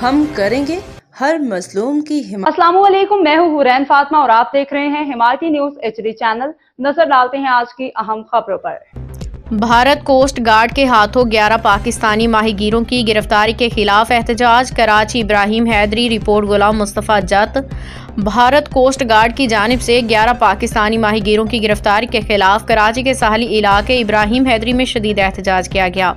ہم کریں گے ہر مظلوم کی حمایت۔ السلام علیکم، میں ہوں حورین فاطمہ اور آپ دیکھ رہے ہیں حمایتی نیوز HD چینل۔ نظر ڈالتے ہیں آج کی اہم خبروں پر۔ بھارت کوسٹ گارڈ کے ہاتھوں 11 پاکستانی ماہی گیروں کی گرفتاری کے خلاف احتجاج۔ کراچی، ابراہیم حیدری رپورٹ، غلام مصطفیٰ جت۔ بھارت کوسٹ گارڈ کی جانب سے 11 پاکستانی ماہی گیروں کی گرفتاری کے خلاف کراچی کے ساحلی علاقے ابراہیم حیدری میں شدید احتجاج کیا گیا۔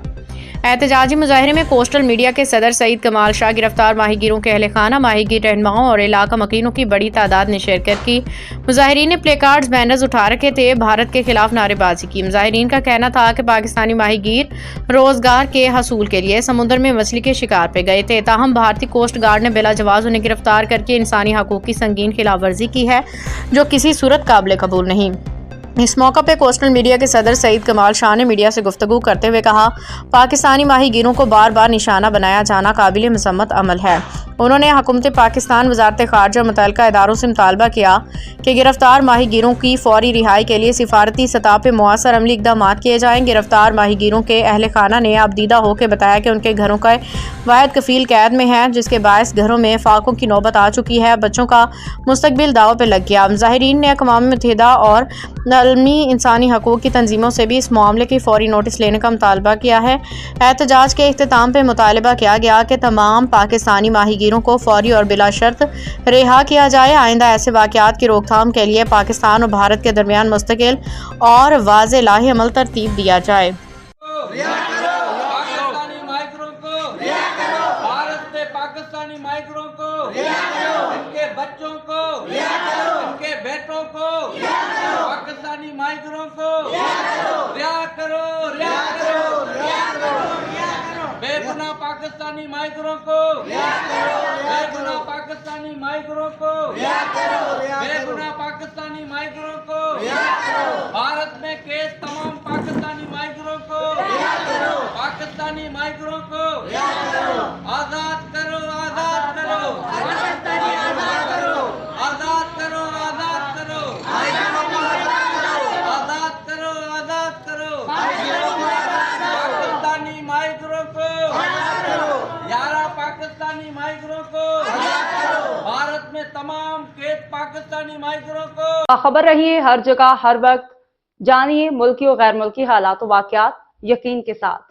احتجاجی مظاہرے میں کوسٹل میڈیا کے صدر سعید کمال شاہ، گرفتار ماہی گیروں کے اہل خانہ، ماہی گیر رہنماؤں اور علاقہ مکینوں کی بڑی تعداد نے شرکت کی۔ مظاہرین نے پلے کارڈز، بینرز اٹھا رکھے تھے، بھارت کے خلاف نعرے بازی کی۔ مظاہرین کا کہنا تھا کہ پاکستانی ماہی گیر روزگار کے حصول کے لیے سمندر میں مچھلی کے شکار پہ گئے تھے، تاہم بھارتی کوسٹ گارڈ نے بلا جواز انہیں گرفتار کر کے انسانی حقوق کی سنگین خلاف ورزی کی ہے، جو کسی صورت قابل قبول نہیں۔ اس موقع پہ کوسٹل میڈیا کے صدر سعید کمال شاہ نے میڈیا سے گفتگو کرتے ہوئے کہا، پاکستانی ماہی گیروں کو بار بار نشانہ بنایا جانا قابل مذمت عمل ہے۔ انہوں نے حکومت پاکستان، وزارت خارجہ اور متعلقہ اداروں سے مطالبہ کیا کہ گرفتار ماہی گیروں کی فوری رہائی کے لیے سفارتی سطح پہ مؤثر عملی اقدامات کیے جائیں۔ گرفتار ماہی گیروں کے اہل خانہ نے اب دیدہ ہو کے بتایا کہ ان کے گھروں کا واحد کفیل قید میں ہے، جس کے باعث گھروں میں فاقوں کی نوبت آ چکی ہے، بچوں کا مستقبل داؤ پہ لگ گیا۔ مظاہرین نے اقوام متحدہ اور عالمی انسانی حقوق کی تنظیموں سے بھی اس معاملے کی فوری نوٹس لینے کا مطالبہ کیا ہے۔ احتجاج کے اختتام پہ مطالبہ کیا گیا کہ تمام پاکستانی ماہی گیروں کو فوری اور بلا شرط رہا کیا جائے۔ آئندہ ایسے واقعات کی روک تھام کے لیے پاکستان اور بھارت کے درمیان مستقل اور واضح لاہ عمل ترتیب دیا جائے۔ پاکستانی مائیگروں کو، ان کے بچوں کو، ان کے بیٹوں کو، پاکستانی مائیگروں کو رہا کرو، رہا کرو، بے گناہ پاکستانی مائیگروں کو، بے گناہ پاکستانی مائیگروں کو، بے گناہ پاکستانی مائیگروں کو، بھارت میں کیس تمام پاکستانی مائیگروں کو، پاکستانی مائیگروں کو آزاد کرو، آزاد کرو، آزاد کرو، آزاد کرو، آزاد کرو، آزاد کرو پاکستانی مائیگروں کو، 11 پاکستانی مائیگروں کو، بھارت میں تمام قید پاکستانی مائیگروں کو۔ خبر رہیے ہر جگہ ہر وقت، جانیے ملکی و غیر ملکی حالات و واقعات یقین کے ساتھ۔